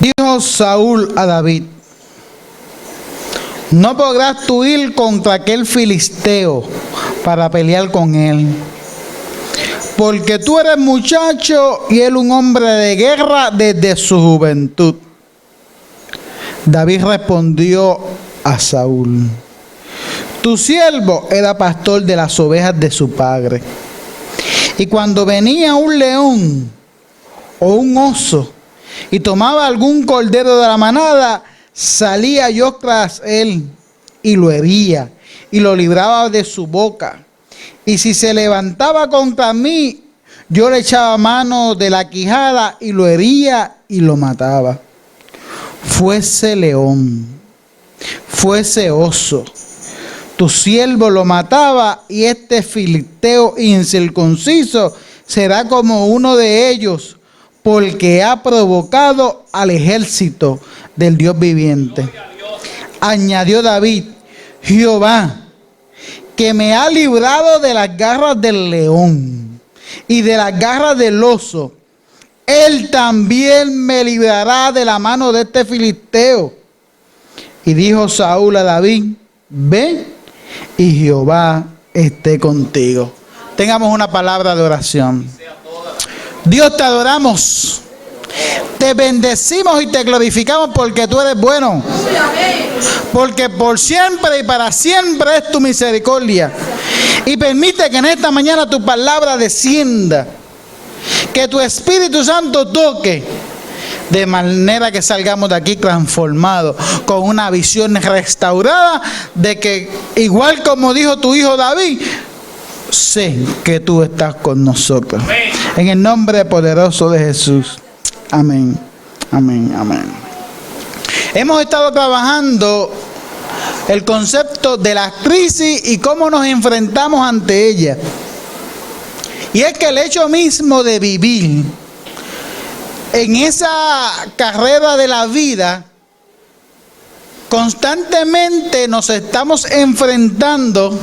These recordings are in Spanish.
Dijo Saúl a David: no podrás tú ir contra aquel filisteo para pelear con él, porque tú eres muchacho y él un hombre de guerra desde su juventud. David respondió a Saúl: tu siervo era pastor de las ovejas de su padre, y cuando venía un león o un oso y tomaba algún cordero de la manada, salía yo tras él y lo hería y lo libraba de su boca. Y si se levantaba contra mí, yo le echaba mano de la quijada y lo hería y lo mataba. Fuese león, fuese oso, tu siervo lo mataba, y este filisteo incircunciso será como uno de ellos, porque ha provocado al ejército del Dios viviente. Añadió David: Jehová, que me ha librado de las garras del león y de las garras del oso, él también me librará de la mano de este filisteo. Y dijo Saúl a David: ve, y Jehová esté contigo. Tengamos una palabra de oración. Dios, te adoramos, te bendecimos y te glorificamos porque tú eres bueno, porque por siempre y para siempre es tu misericordia. Y permite que en esta mañana tu palabra descienda, que tu Espíritu Santo toque, de manera que salgamos de aquí transformados, con una visión restaurada de que, igual como dijo tu hijo David, sé que tú estás con nosotros. Amén. En el nombre poderoso de Jesús. Amén. Amén. Amén. Hemos estado trabajando el concepto de la crisis y cómo nos enfrentamos ante ella. Y es que el hecho mismo de vivir en esa carrera de la vida, constantemente nos estamos enfrentando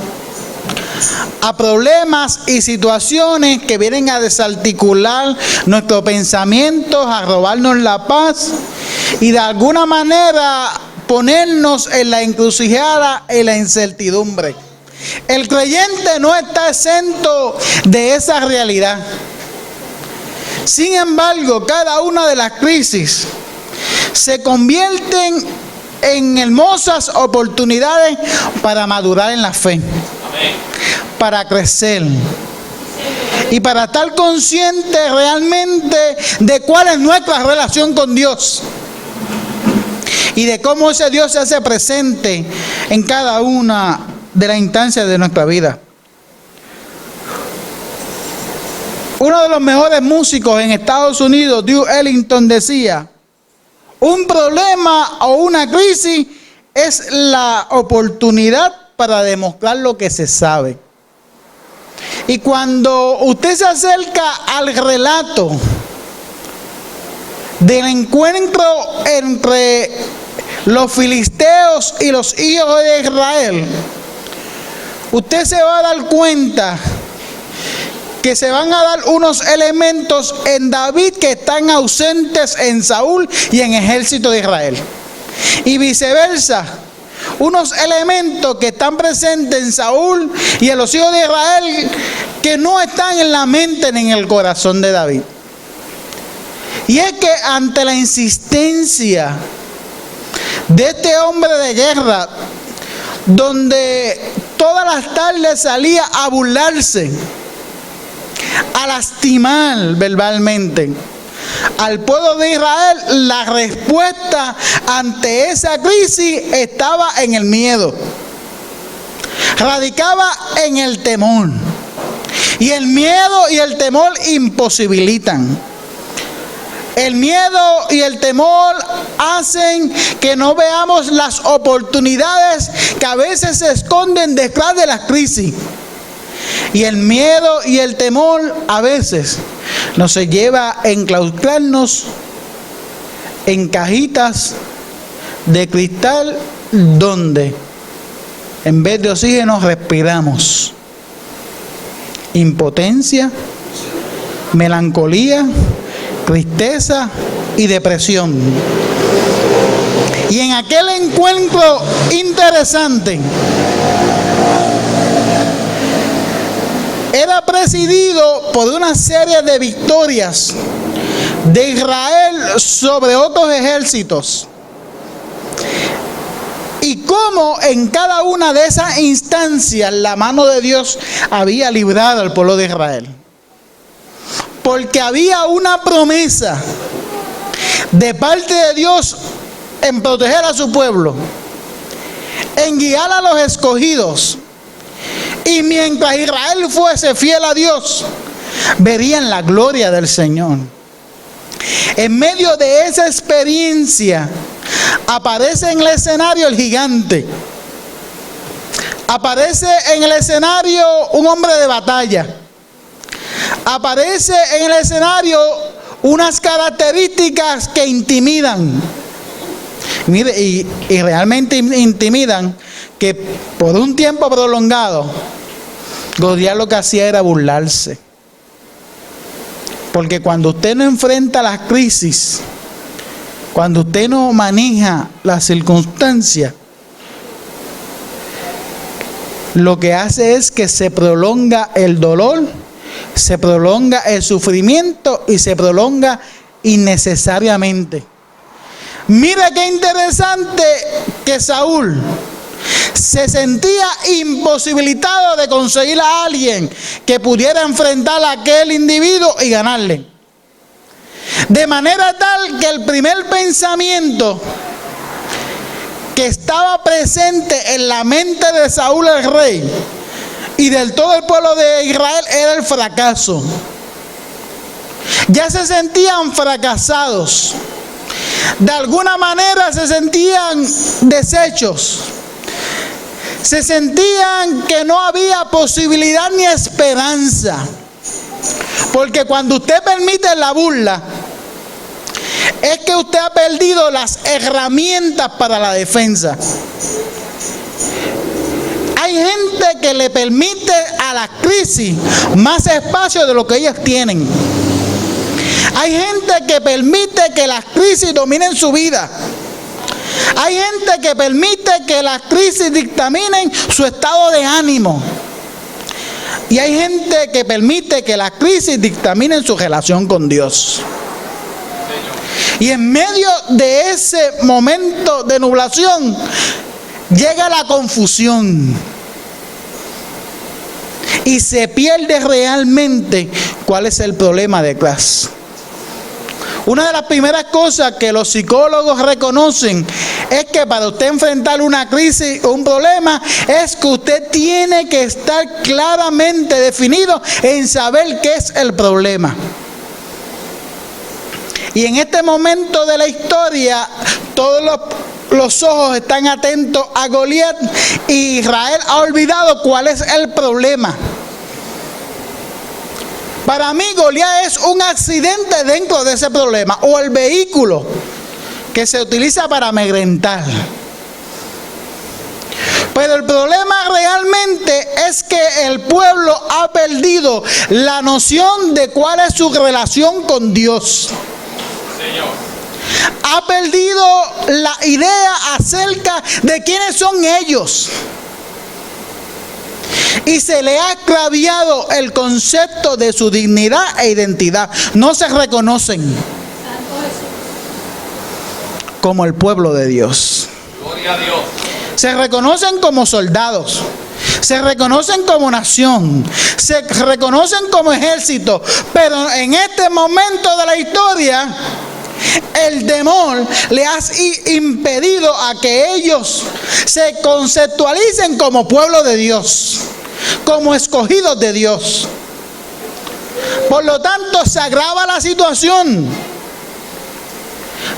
a problemas y situaciones que vienen a desarticular nuestros pensamientos, a robarnos la paz y de alguna manera ponernos en la encrucijada, en la incertidumbre. El creyente no está exento de esa realidad. Sin embargo, cada una de las crisis se convierten en hermosas oportunidades para madurar en la fe, para crecer y para estar conscientes realmente de cuál es nuestra relación con Dios y de cómo ese Dios se hace presente en cada una de las instancias de nuestra vida. Uno de los mejores músicos en Estados Unidos, Duke Ellington, decía: un problema o una crisis es la oportunidad para demostrar lo que se sabe. Y cuando usted se acerca al relato del encuentro entre los filisteos y los hijos de Israel, usted se va a dar cuenta que se van a dar unos elementos en David que están ausentes en Saúl y en el ejército de Israel. Y viceversa, unos elementos que están presentes en Saúl y en los hijos de Israel que no están en la mente ni en el corazón de David. Y es que ante la insistencia de este hombre de guerra, donde todas las tardes salía a burlarse, a lastimar verbalmente al pueblo de Israel, la respuesta ante esa crisis estaba en el miedo, radicaba en el temor, y el miedo y el temor imposibilitan. El miedo y el temor hacen que no veamos las oportunidades que a veces se esconden detrás de las crisis. Y el miedo y el temor a veces nos lleva a enclaustrarnos en cajitas de cristal donde en vez de oxígeno respiramos impotencia, melancolía, tristeza y depresión. Y en aquel encuentro interesante, era presidido por una serie de victorias de Israel sobre otros ejércitos. Y cómo en cada una de esas instancias la mano de Dios había librado al pueblo de Israel. Porque había una promesa de parte de Dios en proteger a su pueblo, en guiar a los escogidos. Y mientras Israel fuese fiel a Dios, verían la gloria del Señor. En medio de esa experiencia, aparece en el escenario el gigante. Aparece en el escenario un hombre de batalla. Aparece en el escenario unas características que intimidan. Mire, y realmente intimidan, que por un tiempo prolongado, Goliat lo que hacía era burlarse. Porque cuando usted no enfrenta las crisis, cuando usted no maneja las circunstancias, lo que hace es que se prolonga el dolor, se prolonga el sufrimiento y se prolonga innecesariamente. Mira qué interesante que Saúl se sentía imposibilitado de conseguir a alguien que pudiera enfrentar a aquel individuo y ganarle. De manera tal que el primer pensamiento que estaba presente en la mente de Saúl el rey y del todo el pueblo de Israel era el fracaso. Ya se sentían fracasados. De alguna manera se sentían deshechos. Se sentían que no había posibilidad ni esperanza. Porque cuando usted permite la burla, es que usted ha perdido las herramientas para la defensa. Hay gente que le permite a la crisis más espacio de lo que ellos tienen. Hay gente que permite que las crisis dominen su vida. Hay gente que permite que las crisis dictaminen su estado de ánimo. Y hay gente que permite que las crisis dictaminen su relación con Dios. Y en medio de ese momento de nublación llega la confusión. Y se pierde realmente cuál es el problema detrás. Una de las primeras cosas que los psicólogos reconocen es que para usted enfrentar una crisis o un problema es que usted tiene que estar claramente definido en saber qué es el problema. Y en este momento de la historia, todos los ojos están atentos a Goliat y Israel ha olvidado cuál es el problema. Para mí, Goliat es un accidente dentro de ese problema, o el vehículo que se utiliza para amedrentar. Pero el problema realmente es que el pueblo ha perdido la noción de cuál es su relación con Dios. Señor. Ha perdido la idea acerca de quiénes son ellos. Y se le ha extraviado el concepto de su dignidad e identidad. No se reconocen como el pueblo de Dios. Gloria a Dios. Se reconocen como soldados. Se reconocen como nación. Se reconocen como ejército. Pero en este momento de la historia, el temor le ha impedido a que ellos se conceptualicen como pueblo de Dios, como escogidos de Dios. Por lo tanto, se agrava la situación,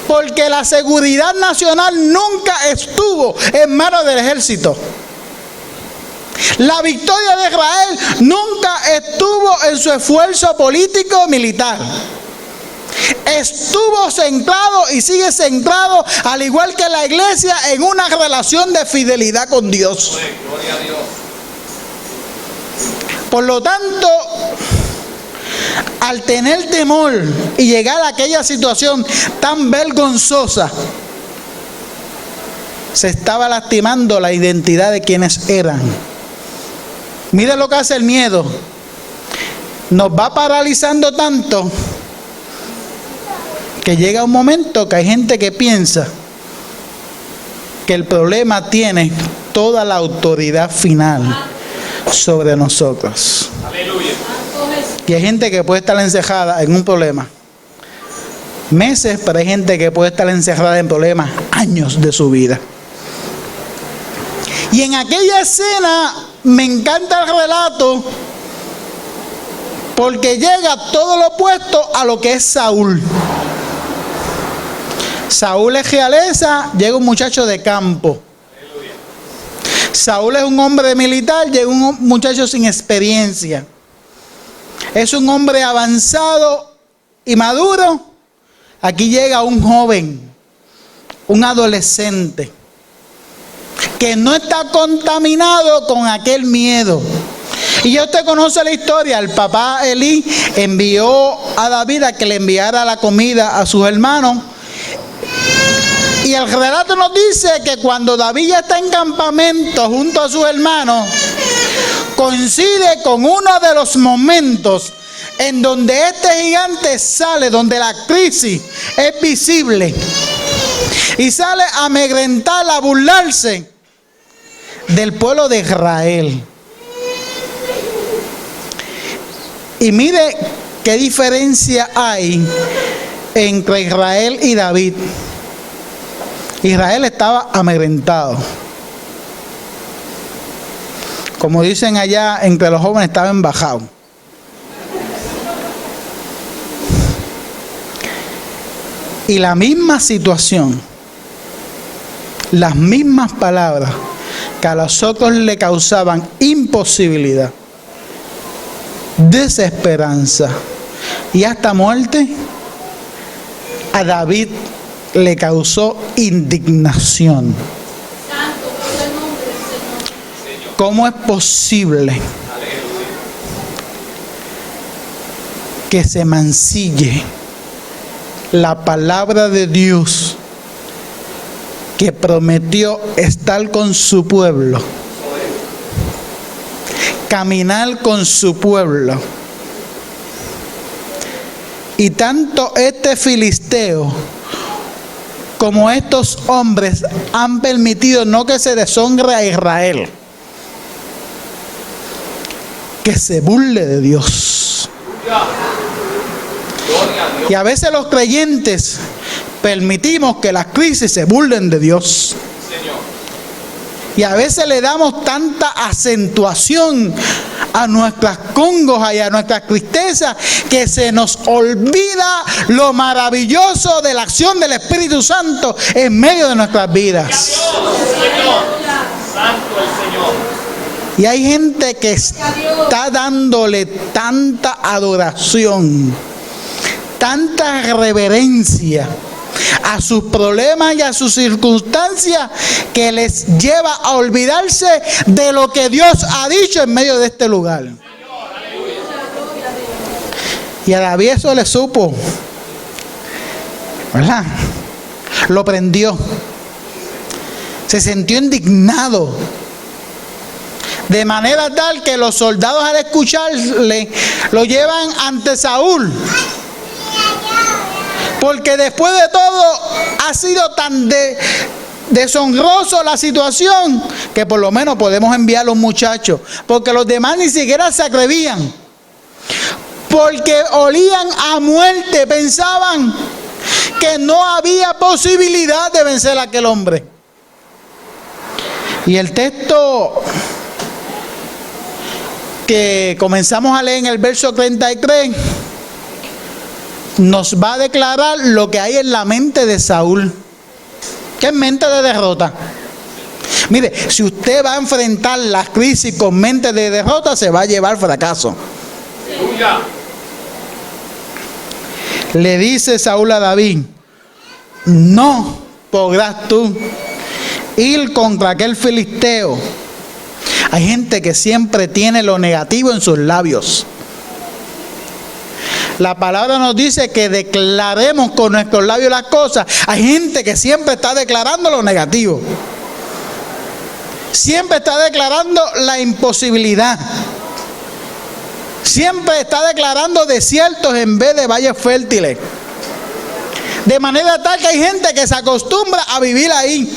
porque la seguridad nacional nunca estuvo en manos del ejército. La victoria de Israel nunca estuvo en su esfuerzo político militar. Estuvo centrado y sigue centrado, al igual que la iglesia, en una relación de fidelidad con Dios. Por lo tanto, al tener temor y llegar a aquella situación tan vergonzosa, se estaba lastimando la identidad de quienes eran. Mire lo que hace el miedo. Nos va paralizando tanto que llega un momento que hay gente que piensa que el problema tiene toda la autoridad final sobre nosotros. Aleluya. Y hay gente que puede estar encerrada en un problema meses, pero hay gente que puede estar encerrada en problemas años de su vida. Y en aquella escena me encanta el relato, porque llega todo lo opuesto a lo que es Saúl. Saúl es realeza, llega un muchacho de campo. Saúl es un hombre militar, llega un muchacho sin experiencia. Es un hombre avanzado y maduro. Aquí llega un joven, un adolescente, que no está contaminado con aquel miedo. Y ya usted conoce la historia. El papá Elí envió a David a que le enviara la comida a sus hermanos. Y el relato nos dice que cuando David ya está en campamento junto a sus hermanos, coincide con uno de los momentos en donde este gigante sale, donde la crisis es visible, y sale a amedrentar, a burlarse del pueblo de Israel. Y mire qué diferencia hay entre Israel y David. Israel estaba amedrentado. Como dicen allá, entre los jóvenes estaba embajado. Y la misma situación, las mismas palabras que a los otros le causaban imposibilidad, desesperanza y hasta muerte, a David le causó indignación. ¿Cómo es posible que se mancille la palabra de Dios que prometió estar con su pueblo, caminar con su pueblo? Y tanto este filisteo como estos hombres han permitido no que se deshonre a Israel, que se burle de Dios. Y a veces los creyentes permitimos que las crisis se burlen de Dios. Y a veces le damos tanta acentuación a nuestras congojas y a nuestras tristezas que se nos olvida lo maravilloso de la acción del Espíritu Santo en medio de nuestras vidas. Y hay gente que está dándole tanta adoración, tanta reverencia a sus problemas y a sus circunstancias, que les lleva a olvidarse de lo que Dios ha dicho en medio de este lugar. Y a David eso le supo, ¿verdad? Lo prendió. Se sintió indignado, de manera tal que los soldados, al escucharle, lo llevan ante Saúl. Porque después de todo ha sido tan deshonroso la situación que por lo menos podemos enviar a los muchachos. Porque los demás ni siquiera se atrevían. Porque olían a muerte. Pensaban que no había posibilidad de vencer a aquel hombre. Y el texto que comenzamos a leer en el verso 33... nos va a declarar lo que hay en la mente de Saúl. ¿Qué es mente de derrota? Mire, si usted va a enfrentar las crisis con mente de derrota, se va a llevar fracaso. Le dice Saúl a David: no podrás tú ir contra aquel filisteo. Hay gente que siempre tiene lo negativo en sus labios. La palabra nos dice que declaremos con nuestros labios las cosas. Hay gente que siempre está declarando lo negativo. Siempre está declarando la imposibilidad. Siempre está declarando desiertos en vez de valles fértiles. De manera tal que hay gente que se acostumbra a vivir ahí.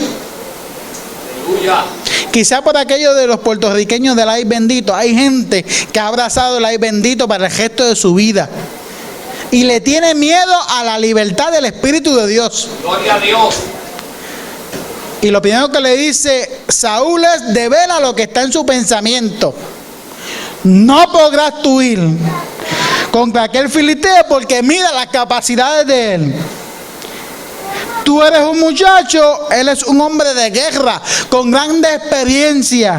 Quizá por aquello de los puertorriqueños del ay bendito, hay gente que ha abrazado el ay bendito para el resto de su vida y le tiene miedo a la libertad del Espíritu de Dios. Gloria a Dios. Y lo primero que le dice Saúl es: devela lo que está en su pensamiento. No podrás tú ir contra aquel filisteo porque mira las capacidades de él. Tú eres un muchacho, él es un hombre de guerra con grande experiencia.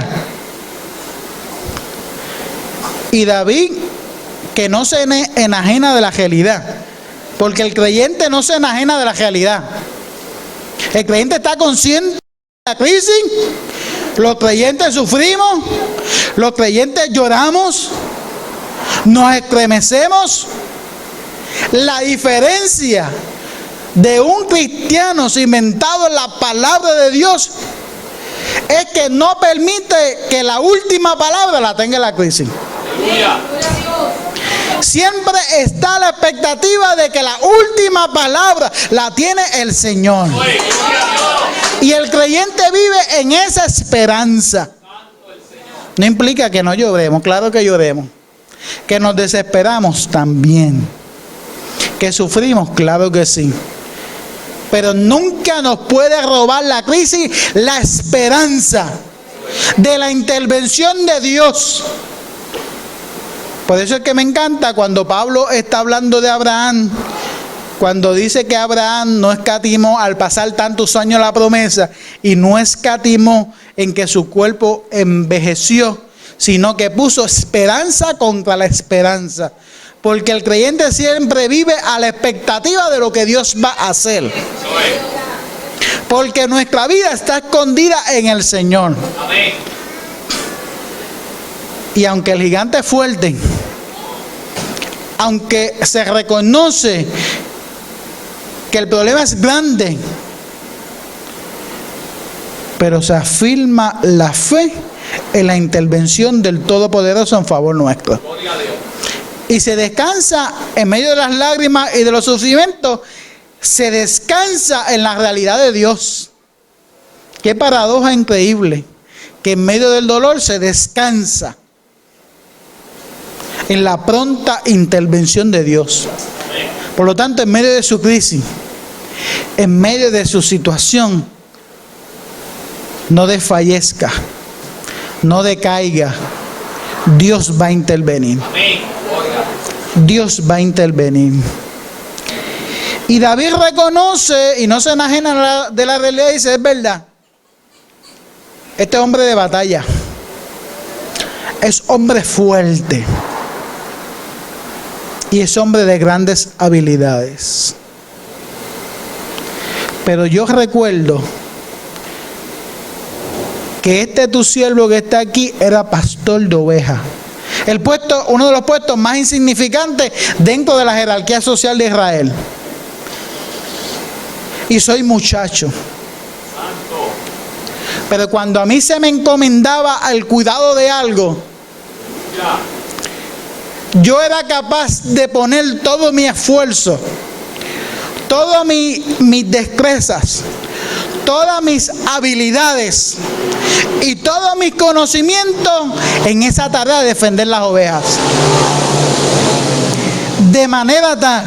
Y David, que no se enajena de la realidad, porque el creyente no se enajena de la realidad. El creyente está consciente de la crisis. Los creyentes sufrimos, los creyentes lloramos, nos estremecemos. La diferencia de un cristiano cimentado en la palabra de Dios es que no permite que la última palabra la tenga la crisis. Aleluya. Siempre está la expectativa de que la última palabra la tiene el Señor. Y el creyente vive en esa esperanza. No implica que no lloremos, claro que lloremos. Que nos desesperamos también. Que sufrimos, claro que sí. Pero nunca nos puede robar la crisis la esperanza de la intervención de Dios. Por eso es que me encanta cuando Pablo está hablando de Abraham, cuando dice que Abraham no escatimó al pasar tantos años la promesa y no escatimó en que su cuerpo envejeció, sino que puso esperanza contra la esperanza. Porque el creyente siempre vive a la expectativa de lo que Dios va a hacer. Porque nuestra vida está escondida en el Señor. Amén. Y aunque el gigante es fuerte, aunque se reconoce que el problema es grande, pero se afirma la fe en la intervención del Todopoderoso en favor nuestro. Gloria a Dios. Y se descansa en medio de las lágrimas y de los sufrimientos, se descansa en la realidad de Dios. Qué paradoja increíble, que en medio del dolor se descansa en la pronta intervención de Dios. Por lo tanto, en medio de su crisis, en medio de su situación, no desfallezca, no decaiga. Dios va a intervenir. Dios va a intervenir. Y David reconoce y no se enajena de la realidad y dice: es verdad, este hombre de batalla es hombre fuerte y es hombre de grandes habilidades. Pero yo recuerdo que este tu siervo que está aquí era pastor de ovejas. El puesto, uno de los puestos más insignificantes dentro de la jerarquía social de Israel. Y soy muchacho. Pero cuando a mí se me encomendaba al cuidado de algo, yo era capaz de poner todo mi esfuerzo, todas mis destrezas, todas mis habilidades y todos mis conocimientos en esa tarea de defender las ovejas. De manera tal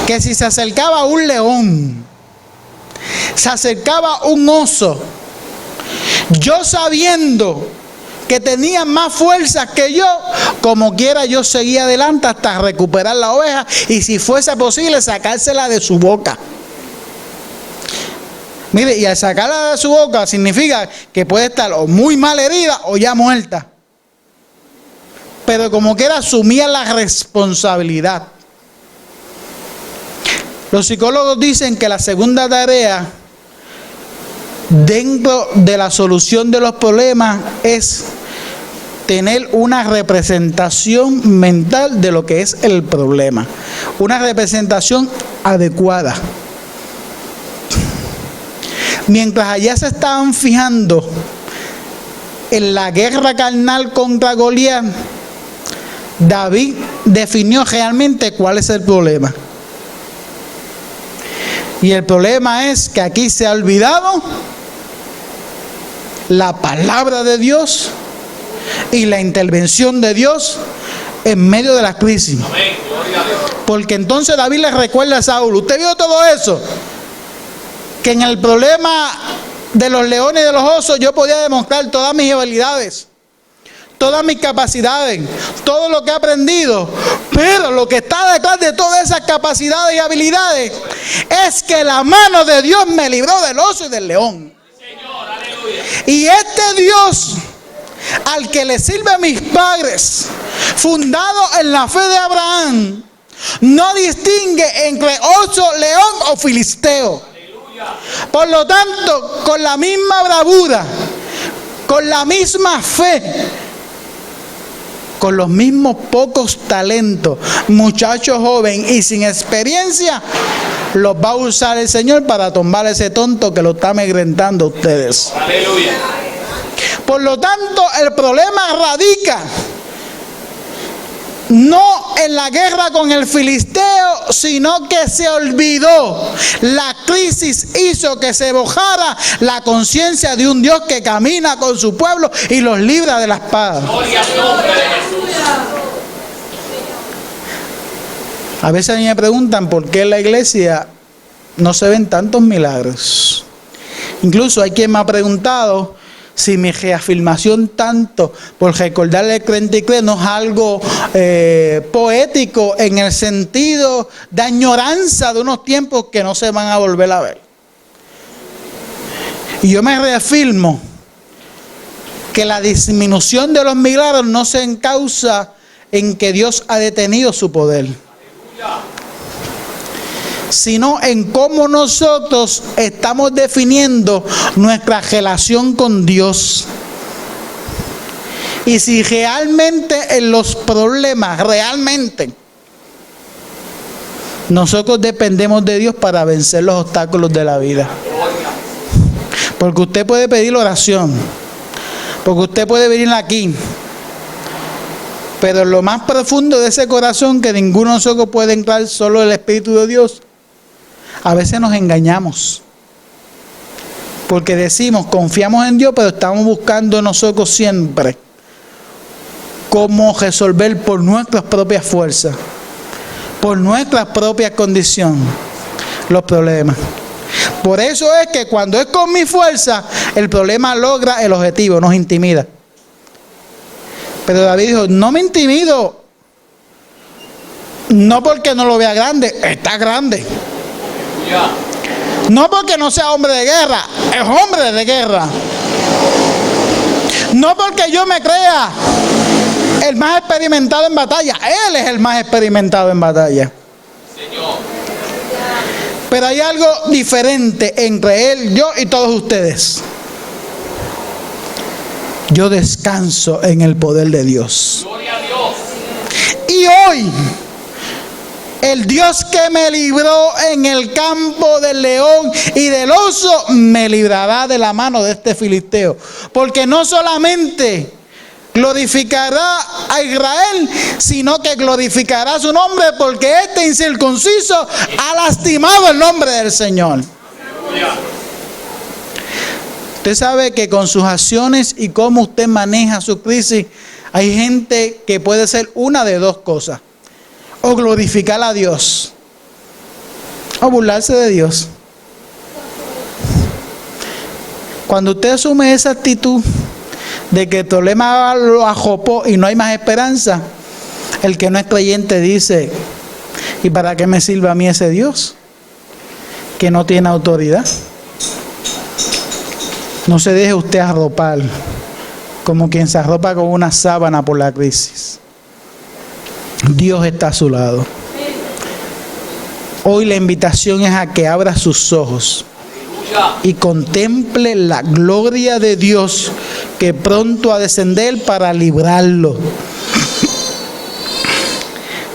que si se acercaba un león, se acercaba un oso, yo sabiendo que tenía más fuerzas que yo, como quiera yo seguía adelante hasta recuperar la oveja y si fuese posible sacársela de su boca. Mire, y al sacarla de su boca significa que puede estar o muy mal herida o ya muerta. Pero como quiera asumía la responsabilidad. Los psicólogos dicen que la segunda tarea dentro de la solución de los problemas es tener una representación mental de lo que es el problema, una representación adecuada. Mientras allá se estaban fijando en la guerra carnal contra Goliat, David definió realmente cuál es el problema. Y el problema es que aquí se ha olvidado la palabra de Dios y la intervención de Dios en medio de la crisis. Porque entonces David le recuerda a Saúl: usted vio todo eso, que en el problema de los leones y de los osos yo podía demostrar todas mis habilidades, todas mis capacidades, todo lo que he aprendido, pero lo que está detrás de todas esas capacidades y habilidades es que la mano de Dios me libró del oso y del león. Y este Dios al que le sirven mis padres, fundado en la fe de Abraham, no distingue entre oso, león o filisteo. Por lo tanto, con la misma bravura, con la misma fe, con los mismos pocos talentos, muchacho joven y sin experiencia, los va a usar el Señor para tumbar a ese tonto que lo está amedrentando a ustedes. Aleluya. Por lo tanto, el problema radica no en la guerra con el filisteo, sino que se olvidó. La crisis hizo que se bojara la conciencia de un Dios que camina con su pueblo y los libra de la espada. A veces a mí me preguntan por qué en la iglesia no se ven tantos milagros. Incluso hay quien me ha preguntado si mi reafirmación tanto por recordarle el 33 no es algo poético en el sentido de añoranza de unos tiempos que no se van a volver a ver. Y yo me reafirmo que la disminución de los milagros no se encausa en que Dios ha detenido su poder, sino en cómo nosotros estamos definiendo nuestra relación con Dios. Y si realmente en los problemas, realmente, nosotros dependemos de Dios para vencer los obstáculos de la vida. Porque usted puede pedir oración, porque usted puede venir aquí, pero en lo más profundo de ese corazón, que ninguno de nosotros puede entrar, solo el Espíritu de Dios, a veces nos engañamos, porque decimos confiamos en Dios, pero estamos buscando nosotros siempre cómo resolver por nuestras propias fuerzas, por nuestras propias condiciones, los problemas. Por eso es que cuando es con mi fuerza, el problema logra el objetivo, nos intimida. Pero David dijo: no me intimido, no porque no lo vea grande, está grande. No porque no sea hombre de guerra, es hombre de guerra. No porque yo me crea el más experimentado en batalla, él es el más experimentado en batalla. Señor. Pero hay algo diferente entre él, yo y todos ustedes. Yo descanso en el poder de Dios. Gloria a Dios. Y hoy, el Dios que me libró en el campo del león y del oso, me librará de la mano de este filisteo. Porque no solamente glorificará a Israel, sino que glorificará su nombre, porque este incircunciso ha lastimado el nombre del Señor. Usted sabe que con sus acciones y cómo usted maneja su crisis, hay gente que puede ser una de dos cosas: o glorificar a Dios, o burlarse de Dios. Cuando usted asume esa actitud de que el problema lo ajopó y no hay más esperanza, el que no es creyente dice: ¿y para qué me sirve a mí ese Dios que no tiene autoridad? No se deje usted arropar como quien se arropa con una sábana por la crisis. Dios está a su lado. Hoy la invitación es a que abra sus ojos y contemple la gloria de Dios que pronto a descender para librarlo.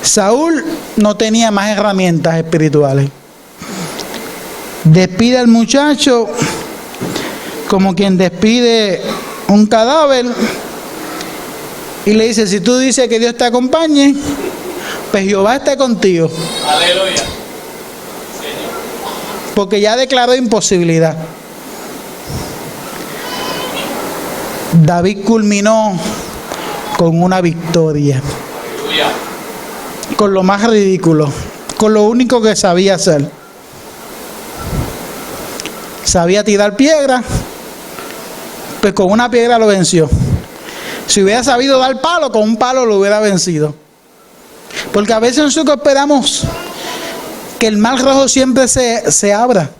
Saúl no tenía más herramientas espirituales. Despide al muchacho como quien despide un cadáver y le dice: si tú dices que Dios te acompañe, pues Jehová está contigo. Aleluya. Porque ya declaró imposibilidad. David culminó con una victoria. Aleluya. Con lo más ridículo, con lo único que sabía hacer. Sabía tirar piedra, pues con una piedra lo venció. Si hubiera sabido dar palo, con un palo lo hubiera vencido. Porque a veces nosotros esperamos que el mar rojo siempre se abra.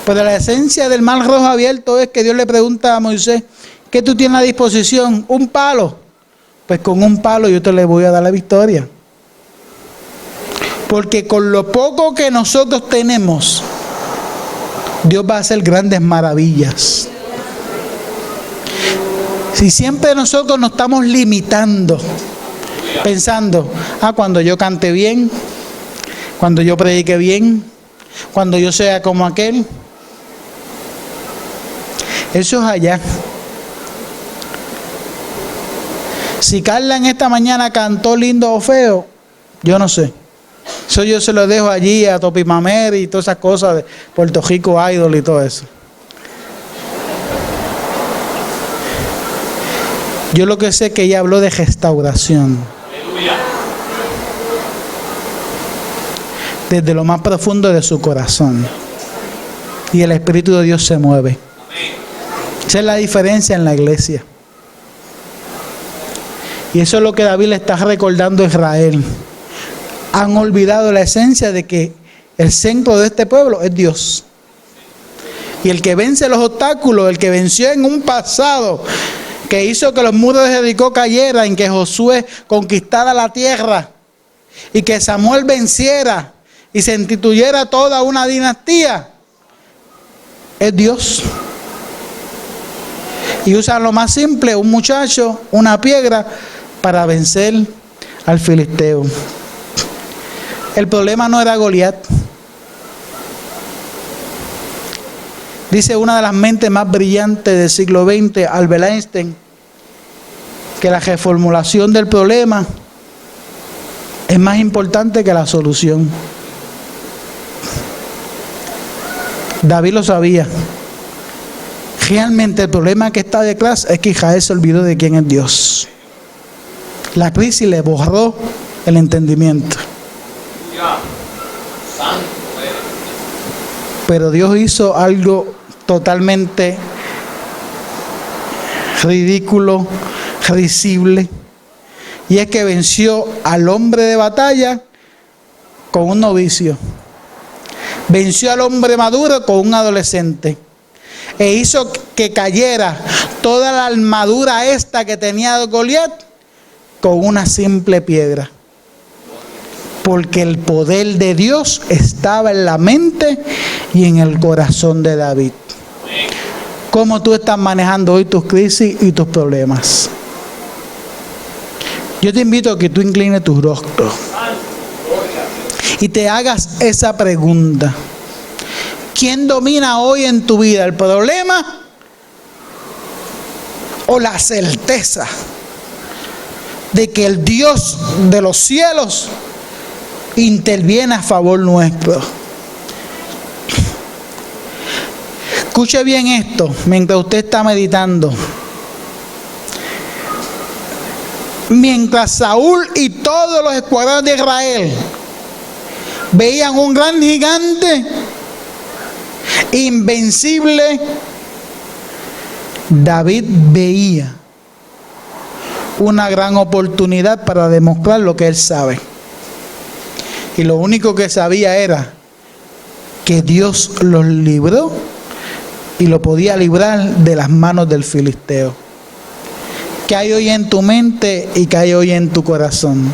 Pero la esencia del mar rojo abierto es que Dios le pregunta a Moisés: ¿qué tú tienes a disposición? Un palo. Pues con un palo yo te le voy a dar la victoria. Porque con lo poco que nosotros tenemos, Dios va a hacer grandes maravillas. Si siempre nosotros nos estamos limitando, pensando: cuando yo cante bien, cuando yo predique bien, cuando yo sea como aquel, eso es allá. Si Carla en esta mañana cantó lindo o feo, yo no sé. Eso yo se lo dejo allí a Topi Mamer y todas esas cosas de Puerto Rico Idol y todo eso. Yo lo que sé es que ella habló de restauración. Aleluya. Desde lo más profundo de su corazón. Y el Espíritu de Dios se mueve. Amén. Esa es la diferencia en la iglesia. Y eso es lo que David le está recordando a Israel. Han olvidado la esencia de que el centro de este pueblo es Dios. Y el que vence los obstáculos, el que venció en un pasado, que hizo que los muros de Jericó cayeran, en que Josué conquistara la tierra, y que Samuel venciera y se instituyera toda una dinastía, es Dios. Y usan lo más simple, un muchacho, una piedra, para vencer al filisteo. El problema no era Goliat. Dice una de las mentes más brillantes del siglo XX, Albert Einstein, que la reformulación del problema es más importante que la solución. David lo sabía. Realmente el problema que está detrás es que Israel se olvidó de quién es Dios. La crisis le borró el entendimiento. Pero Dios hizo algo totalmente ridículo, risible, y es que venció al hombre de batalla con un novicio. Venció al hombre maduro con un adolescente. E hizo que cayera toda la armadura esta que tenía Goliat con una simple piedra. Porque el poder de Dios estaba en la mente y en el corazón de David. ¿Cómo tú estás manejando hoy tus crisis y tus problemas? Yo te invito a que tú inclines tu rostro y te hagas esa pregunta. ¿Quién domina hoy en tu vida, el problema o la certeza de que el Dios de los cielos interviene a favor nuestro? Escuche bien esto mientras usted está meditando. Mientras Saúl y todos los escuadrones de Israel veían un gran gigante invencible, David veía una gran oportunidad para demostrar lo que él sabe. Y lo único que sabía era que Dios los libró y lo podía librar de las manos del filisteo. ¿Qué hay hoy en tu mente y qué hay hoy en tu corazón?